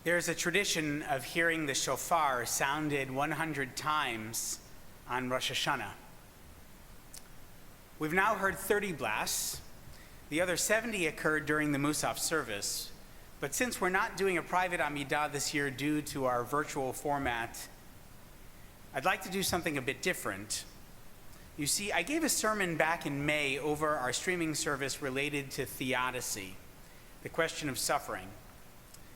There's a tradition of hearing the shofar sounded 100 times on Rosh Hashanah. We've now heard 30 blasts. The other 70 occurred during the Musaf service. But since we're not doing a private Amidah this year due to our virtual format, I'd like to do something a bit different. You see, I gave a sermon back in May over our streaming service related to theodicy, the question of suffering.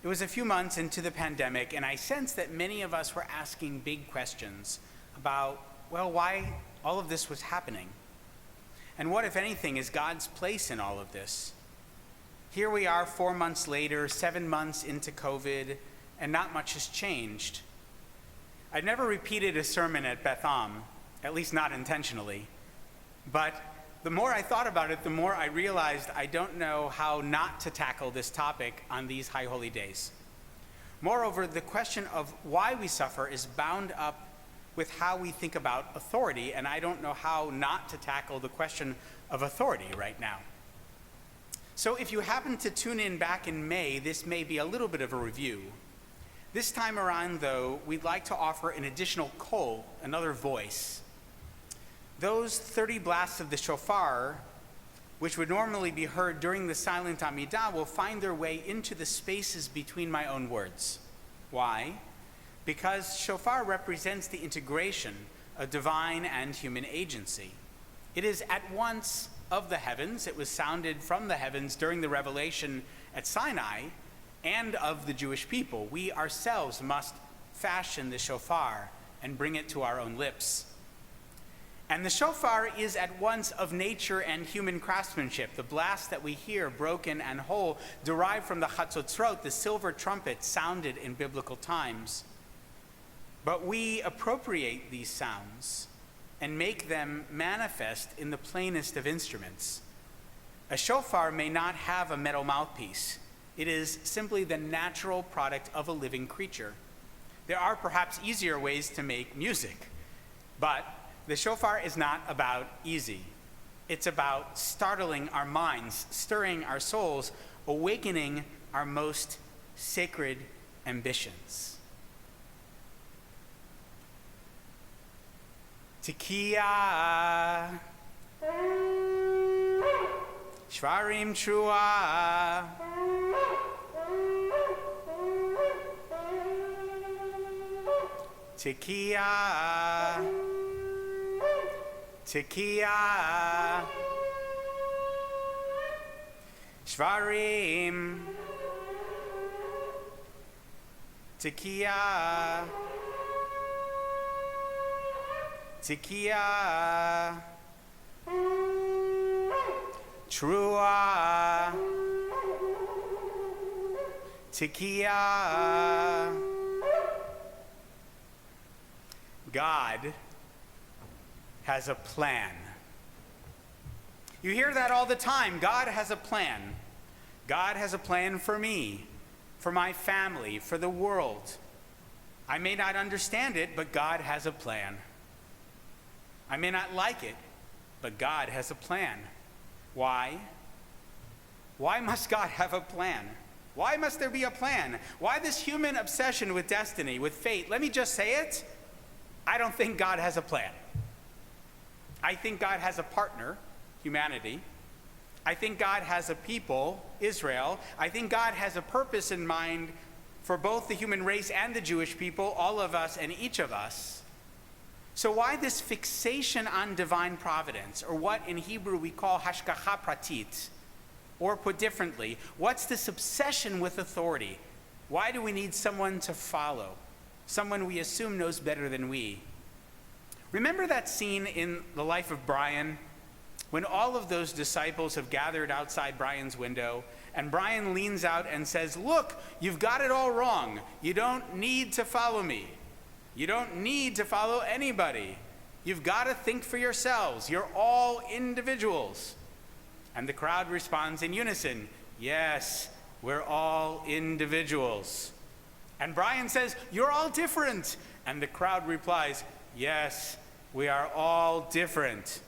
It was a few months into the pandemic, and I sensed that many of us were asking big questions about, why all of this was happening. And what, if anything, is God's place in all of this? Here we are 4 months later, 7 months into COVID, and not much has changed. I've never repeated a sermon at Beth Am, at least not intentionally. But the more I thought about it, the more I realized I don't know how not to tackle this topic on these high holy days. Moreover, the question of why we suffer is bound up with how we think about authority, and I don't know how not to tackle the question of authority right now. So if you happen to tune in back in May, this may be a little bit of a review. This time around, though, we'd like to offer an additional kol, another voice. Those 30 blasts of the shofar, which would normally be heard during the silent Amidah, will find their way into the spaces between my own words. Why? Because shofar represents the integration of divine and human agency. It is at once of the heavens. It was sounded from the heavens during the revelation at Sinai, and of the Jewish people. We ourselves must fashion the shofar and bring it to our own lips. And the shofar is at once of nature and human craftsmanship. The blast that we hear, broken and whole, derived from the chatzotzrot, the silver trumpet sounded in biblical times. But we appropriate these sounds and make them manifest in the plainest of instruments. A shofar may not have a metal mouthpiece. It is simply the natural product of a living creature. There are perhaps easier ways to make music, but the shofar is not about easy. It's about startling our minds, stirring our souls, awakening our most sacred ambitions. Tekiah, Shvarim Trua, Tekiah, Tekiah, Shvarim, Tekiah, Tekiah, Trua, Tekiah. God has a plan. You hear that all the time. God has a plan. God has a plan for me, for my family, for the world. I may not understand it, but God has a plan. I may not like it, but God has a plan. Why? Why must God have a plan? Why must there be a plan? Why this human obsession with destiny, with fate? Let me just say it. I don't think God has a plan. I think God has a partner, humanity. I think God has a people, Israel. I think God has a purpose in mind for both the human race and the Jewish people, all of us and each of us. So why this fixation on divine providence, or what in Hebrew we call hashgacha pratit? Or put differently, what's this obsession with authority? Why do we need someone to follow? Someone we assume knows better than we? Remember that scene in the life of Brian, when all of those disciples have gathered outside Brian's window, and Brian leans out and says, "Look, you've got it all wrong. You don't need to follow me. You don't need to follow anybody. You've got to think for yourselves. You're all individuals." And the crowd responds in unison, "Yes, we're all individuals." And Brian says, "You're all different." And the crowd replies, "Yes, we are all different."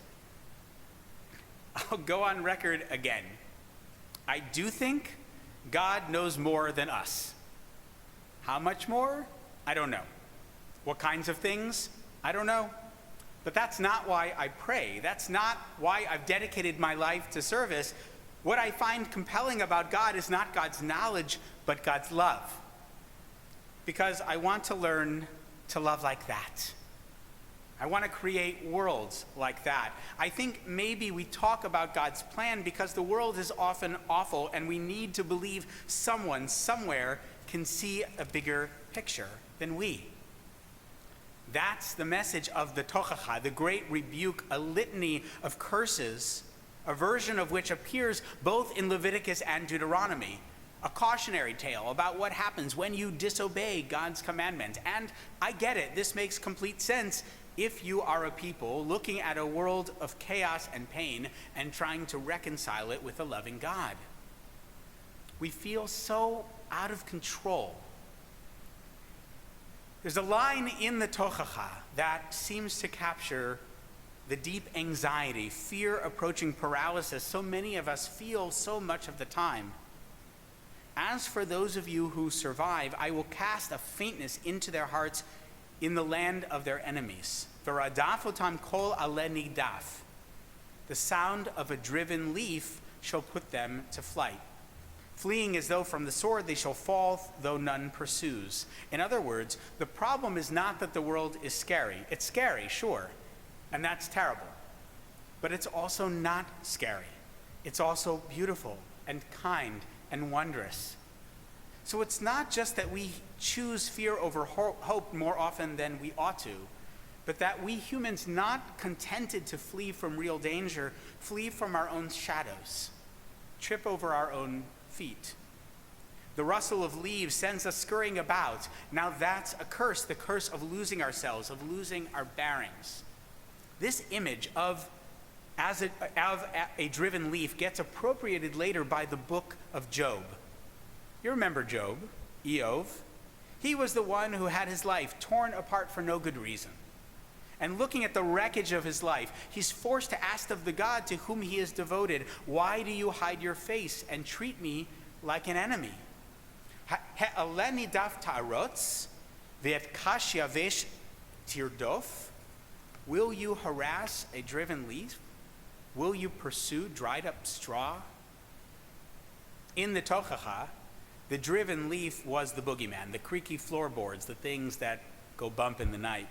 I'll go on record again. I do think God knows more than us. How much more? I don't know. What kinds of things? I don't know. But that's not why I pray. That's not why I've dedicated my life to service. What I find compelling about God is not God's knowledge, but God's love. Because I want to learn to love like that. I want to create worlds like that. I think maybe we talk about God's plan because the world is often awful and we need to believe someone somewhere can see a bigger picture than we. That's the message of the Tochacha, the great rebuke, a litany of curses, a version of which appears both in Leviticus and Deuteronomy, a cautionary tale about what happens when you disobey God's commandment. And I get it, this makes complete sense if you are a people looking at a world of chaos and pain and trying to reconcile it with a loving God. We feel so out of control. There's a line in the Tochacha that seems to capture the deep anxiety, fear approaching paralysis so many of us feel so much of the time. As for those of you who survive, I will cast a faintness into their hearts in the land of their enemies. V'radafotam kol ale nigdaf. The sound of a driven leaf shall put them to flight. Fleeing as though from the sword, they shall fall, though none pursues. In other words, the problem is not that the world is scary. It's scary, sure, and that's terrible. But it's also not scary. It's also beautiful and kind and wondrous. So it's not just that we choose fear over hope more often than we ought to, but that we humans, not contented to flee from real danger, flee from our own shadows, trip over our own feet. The rustle of leaves sends us scurrying about. Now that's a curse, the curse of losing ourselves, of losing our bearings. This image of a driven leaf gets appropriated later by the book of Job. You remember Job, Eov. He was the one who had his life torn apart for no good reason. And looking at the wreckage of his life, he's forced to ask of the God to whom he is devoted, why do you hide your face and treat me like an enemy? Ha'aleni daf ta'arotz ve'et kash yavesh tirdof. Will you harass a driven leaf? Will you pursue dried up straw? In the Tochacha, the driven leaf was the boogeyman, the creaky floorboards, the things that go bump in the night.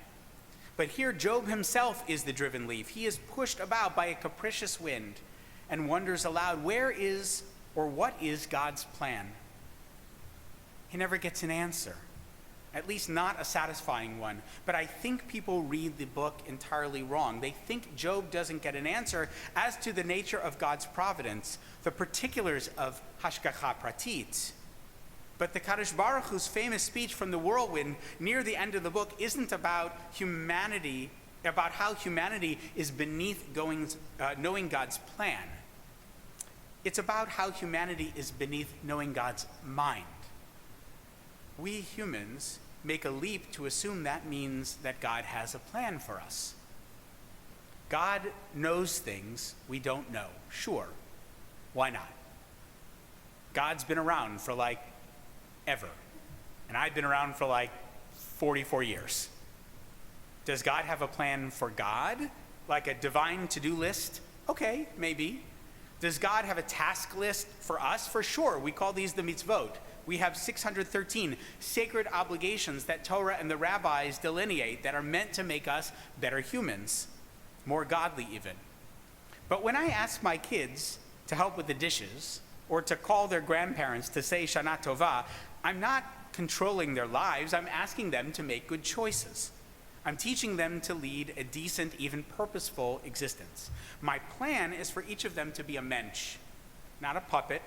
But here, Job himself is the driven leaf. He is pushed about by a capricious wind and wonders aloud, where is or what is God's plan? He never gets an answer, at least not a satisfying one. But I think people read the book entirely wrong. They think Job doesn't get an answer as to the nature of God's providence, the particulars of Hashgacha Pratit. But the Kadosh Baruch Hu's famous speech from the whirlwind near the end of the book isn't about humanity, about how humanity is beneath knowing God's plan. It's about how humanity is beneath knowing God's mind. We humans make a leap to assume that means that God has a plan for us. God knows things we don't know. Sure, why not? God's been around for ever. And I've been around for 44 years. Does God have a plan for God? Like a divine to-do list? Okay, maybe. Does God have a task list for us? For sure. We call these the mitzvot. We have 613 sacred obligations that Torah and the rabbis delineate that are meant to make us better humans, more godly even. But when I ask my kids to help with the dishes or to call their grandparents to say Shana Tova, I'm not controlling their lives. I'm asking them to make good choices. I'm teaching them to lead a decent, even purposeful existence. My plan is for each of them to be a mensch, not a puppet,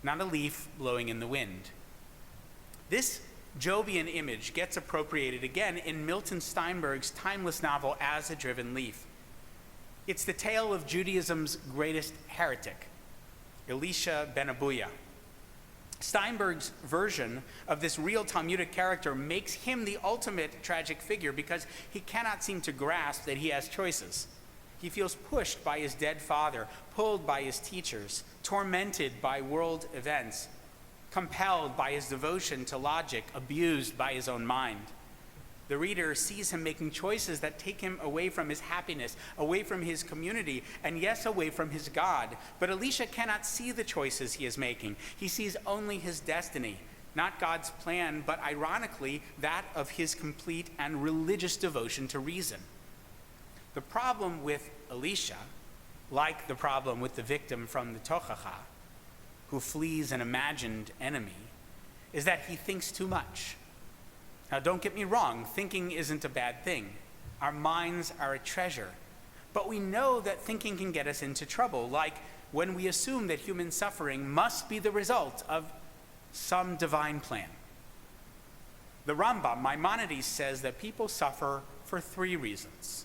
not a leaf blowing in the wind. This Jobian image gets appropriated again in Milton Steinberg's timeless novel, As a Driven Leaf. It's the tale of Judaism's greatest heretic, Elisha ben Abuya. Steinberg's version of this real Talmudic character makes him the ultimate tragic figure because he cannot seem to grasp that he has choices. He feels pushed by his dead father, pulled by his teachers, tormented by world events, compelled by his devotion to logic, abused by his own mind. The reader sees him making choices that take him away from his happiness, away from his community, and yes, away from his God. But Elisha cannot see the choices he is making. He sees only his destiny, not God's plan, but ironically, that of his complete and religious devotion to reason. The problem with Elisha, like the problem with the victim from the Tochacha, who flees an imagined enemy, is that he thinks too much. Now, don't get me wrong, thinking isn't a bad thing. Our minds are a treasure. But we know that thinking can get us into trouble, like when we assume that human suffering must be the result of some divine plan. The Rambam, Maimonides, says that people suffer for 3 reasons.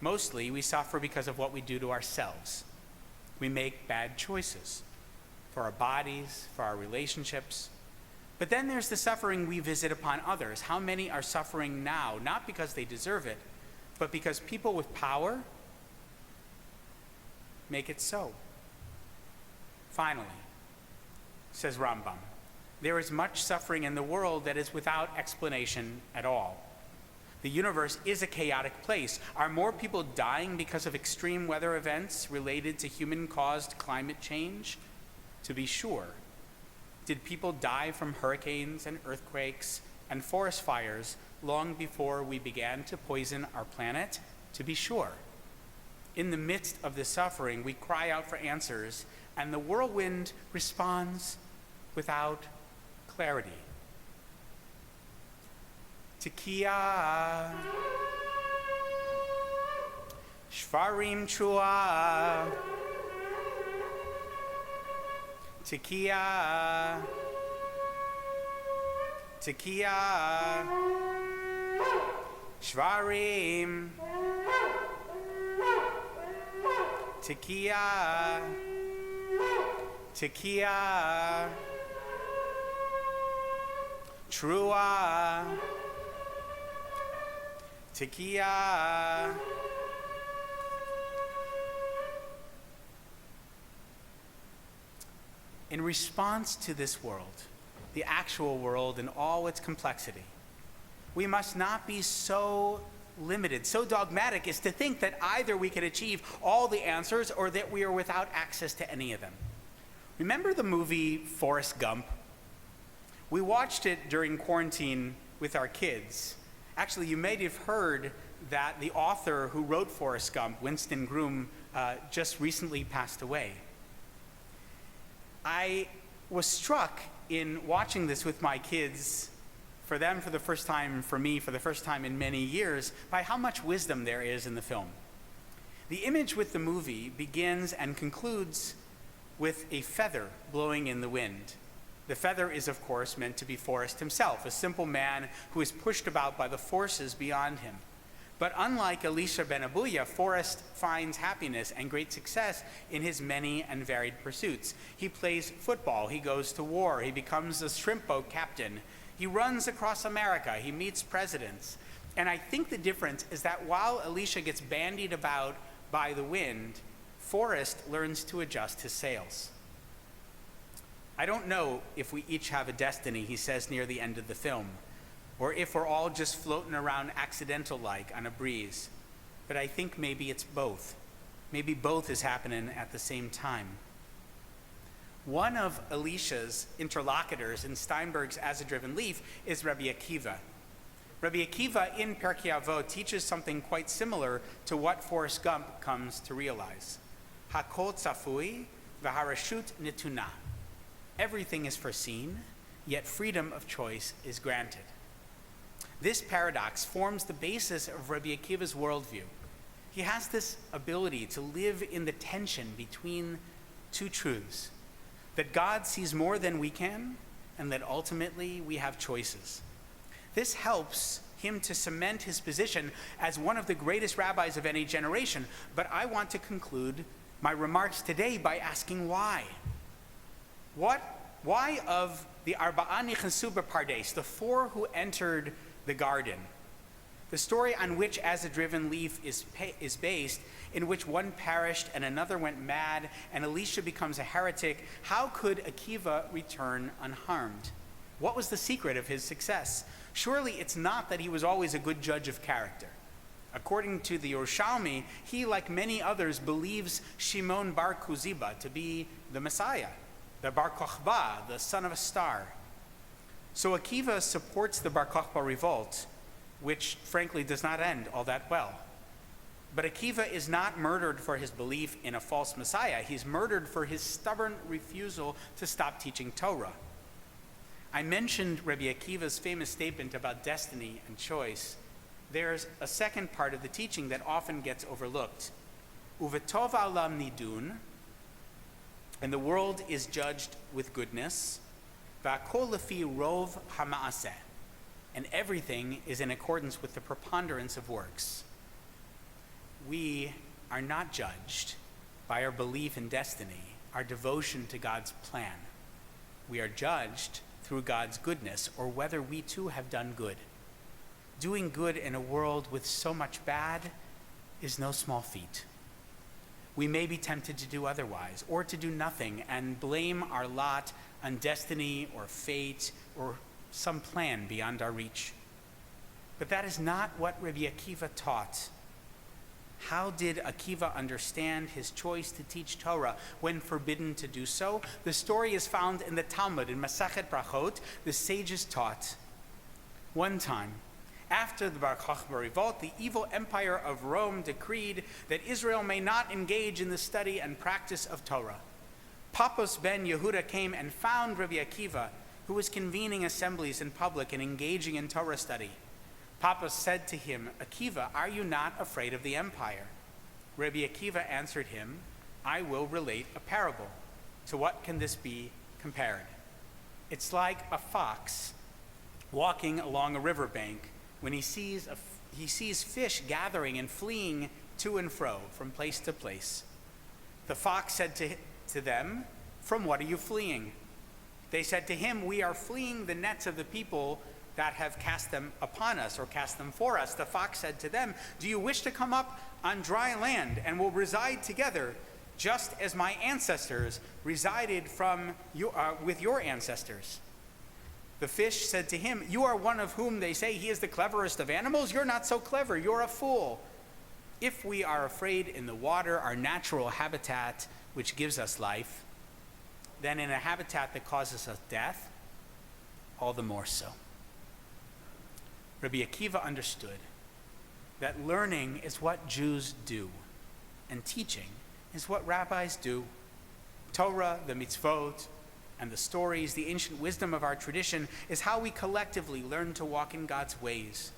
Mostly, we suffer because of what we do to ourselves. We make bad choices for our bodies, for our relationships. But then there's the suffering we visit upon others. How many are suffering now, not because they deserve it, but because people with power make it so? Finally, says Rambam, there is much suffering in the world that is without explanation at all. The universe is a chaotic place. Are more people dying because of extreme weather events related to human-caused climate change? To be sure. Did people die from hurricanes and earthquakes and forest fires long before we began to poison our planet? To be sure. In the midst of this suffering, we cry out for answers, and the whirlwind responds without clarity. Tekiah, Shvarim Trua, Tekiah, Tekiah, Shvarim, Tekiah, Tekiah, Trua, Tekiah. In response to this world, the actual world in all its complexity, we must not be so limited, so dogmatic as to think that either we can achieve all the answers or that we are without access to any of them. Remember the movie Forrest Gump? We watched it during quarantine with our kids. Actually, you may have heard that the author who wrote Forrest Gump, Winston Groom, just recently passed away. I was struck in watching this with my kids, for them for the first time, for me for the first time in many years, by how much wisdom there is in the film. The image with the movie begins and concludes with a feather blowing in the wind. The feather is, of course, meant to be Forrest himself, a simple man who is pushed about by the forces beyond him. But unlike Elisha ben Abuya, Forrest finds happiness and great success in his many and varied pursuits. He plays football, he goes to war, he becomes a shrimp boat captain, he runs across America, he meets presidents. And I think the difference is that while Elisha gets bandied about by the wind, Forrest learns to adjust his sails. I don't know if we each have a destiny, he says near the end of the film, or if we're all just floating around accidental-like on a breeze. But I think maybe it's both. Maybe both is happening at the same time. One of Elisha's interlocutors in Steinberg's As a Driven Leaf is Rabbi Akiva. Rabbi Akiva in Pirkei Avot teaches something quite similar to what Forrest Gump comes to realize. Hakol tzafui v'harashut netuna. Everything is foreseen, yet freedom of choice is granted. This paradox forms the basis of Rabbi Akiva's worldview. He has this ability to live in the tension between two truths, that God sees more than we can, and that ultimately we have choices. This helps him to cement his position as one of the greatest rabbis of any generation, but I want to conclude my remarks today by asking why. Why of the Arba'a Nichasu B'Pardes, the 4 who entered the garden, The story on which As a Driven Leaf is based, in which one perished and another went mad and Elisha becomes a heretic, how could Akiva return unharmed? What was the secret of his success? Surely it's not that he was always a good judge of character. According to the Yerushalmi, he, like many others, believes Shimon bar Kuziba to be the Messiah, the Bar Kokhba, the son of a star. So Akiva supports the Bar Kokhba revolt, which frankly does not end all that well. But Akiva is not murdered for his belief in a false Messiah. He's murdered for his stubborn refusal to stop teaching Torah. I mentioned Rabbi Akiva's famous statement about destiny and choice. There's a second part of the teaching that often gets overlooked. Uvetov alam nidun, and the world is judged with goodness. Va'kol lefi rov hama'aseh, and everything is in accordance with the preponderance of works. We are not judged by our belief in destiny, our devotion to God's plan. We are judged through God's goodness, or whether we too have done good. Doing good in a world with so much bad is no small feat. We may be tempted to do otherwise, or to do nothing and blame our lot on destiny or fate or some plan beyond our reach. But that is not what Rabbi Akiva taught. How did Akiva understand his choice to teach Torah when forbidden to do so? The story is found in the Talmud, in Masachet Brachot. The sages taught. One time, after the Bar Kokhba revolt, the evil empire of Rome decreed that Israel may not engage in the study and practice of Torah. Pappos ben Yehuda came and found Rabbi Akiva, who was convening assemblies in public and engaging in Torah study. Pappos said to him, "Akiva, are you not afraid of the empire?" Rabbi Akiva answered him, "I will relate a parable. To what can this be compared? It's like a fox walking along a riverbank when he sees fish gathering and fleeing to and fro from place to place. The fox said to them, 'From what are you fleeing?' They said to him, 'We are fleeing the nets of the people that have cast them upon us, or cast them for us.' The fox said to them, 'Do you wish to come up on dry land and will reside together, just as my ancestors resided with your ancestors?' The fish said to him, 'You are one of whom they say he is the cleverest of animals. You're not so clever. You're a fool. If we are afraid in the water, our natural habitat, which gives us life, then in a habitat that causes us death, all the more so.'" Rabbi Akiva understood that learning is what Jews do, and teaching is what rabbis do. Torah, the mitzvot, and the stories, the ancient wisdom of our tradition, is how we collectively learn to walk in God's ways.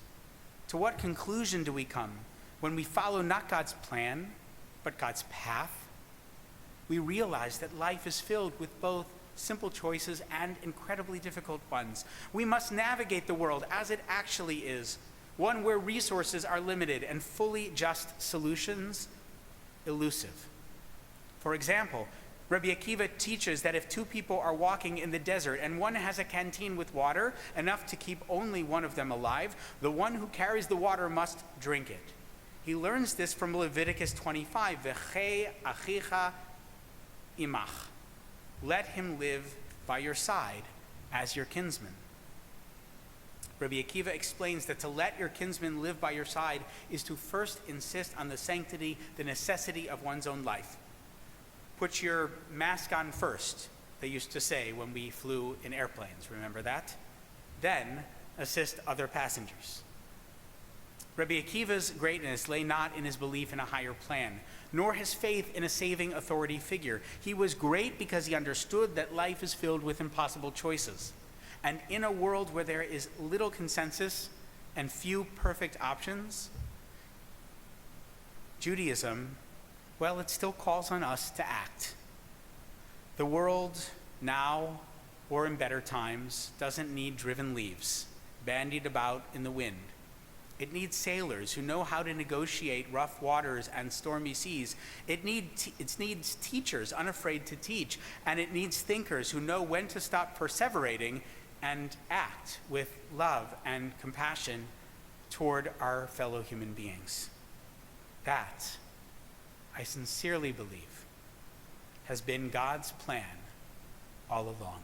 To what conclusion do we come when we follow not God's plan, but God's path? We realize that life is filled with both simple choices and incredibly difficult ones. We must navigate the world as it actually is, one where resources are limited and fully just solutions elusive. For example, Rabbi Akiva teaches that if two people are walking in the desert and one has a canteen with water, enough to keep only one of them alive, the one who carries the water must drink it. He learns this from Leviticus 25, "V'chei achicha imach." Let him live by your side as your kinsman. Rabbi Akiva explains that to let your kinsman live by your side is to first insist on the sanctity, the necessity of one's own life. Put your mask on first, they used to say when we flew in airplanes. Remember that? Then assist other passengers. Rabbi Akiva's greatness lay not in his belief in a higher plan, nor his faith in a saving authority figure. He was great because he understood that life is filled with impossible choices. And in a world where there is little consensus and few perfect options, Judaism, well, it still calls on us to act. The world now, or in better times, doesn't need driven leaves bandied about in the wind. It needs sailors who know how to negotiate rough waters and stormy seas. It needs teachers unafraid to teach, and it needs thinkers who know when to stop perseverating and act with love and compassion toward our fellow human beings. That, I sincerely believe, has been God's plan all along.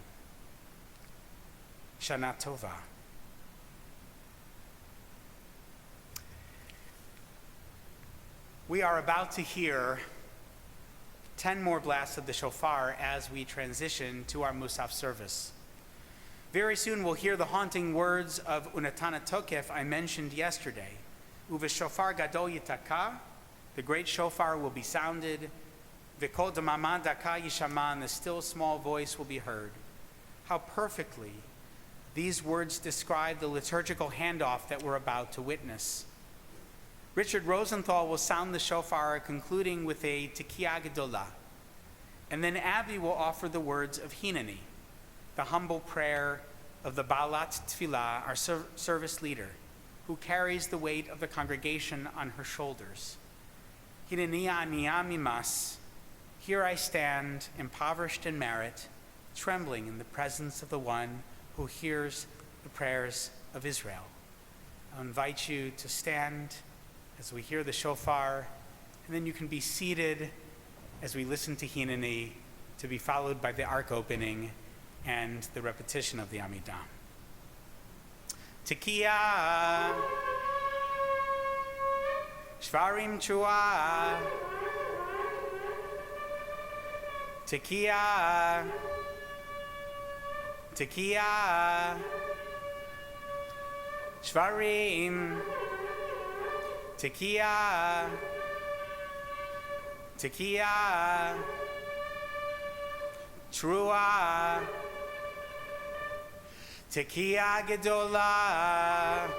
Shana Tova. We are about to hear 10 more blasts of the shofar as we transition to our Musaf service. Very soon we'll hear the haunting words of Unatana Tokef I mentioned yesterday. Uve shofar gadol yitaka, the great shofar will be sounded. V'kol damama daka yishama, and the still small voice will be heard. How perfectly these words describe the liturgical handoff that we're about to witness. Richard Rosenthal will sound the shofar, concluding with a Tekiah Gedolah. And then Abby will offer the words of Hineni, the humble prayer of the Baalat Tfilah, our service leader, who carries the weight of the congregation on her shoulders. Hineni aniyah mimas, here I stand, impoverished in merit, trembling in the presence of the one who hears the prayers of Israel. I'll invite you to stand as we hear the shofar, and then you can be seated as we listen to Hineni, to be followed by the ark opening and the repetition of the Amidah. Tekiah, Shvarim Chua, Tekiah, Tekiah, Shvarim, Tekiah, Tekiah, Trua, Tekiah Gedolah,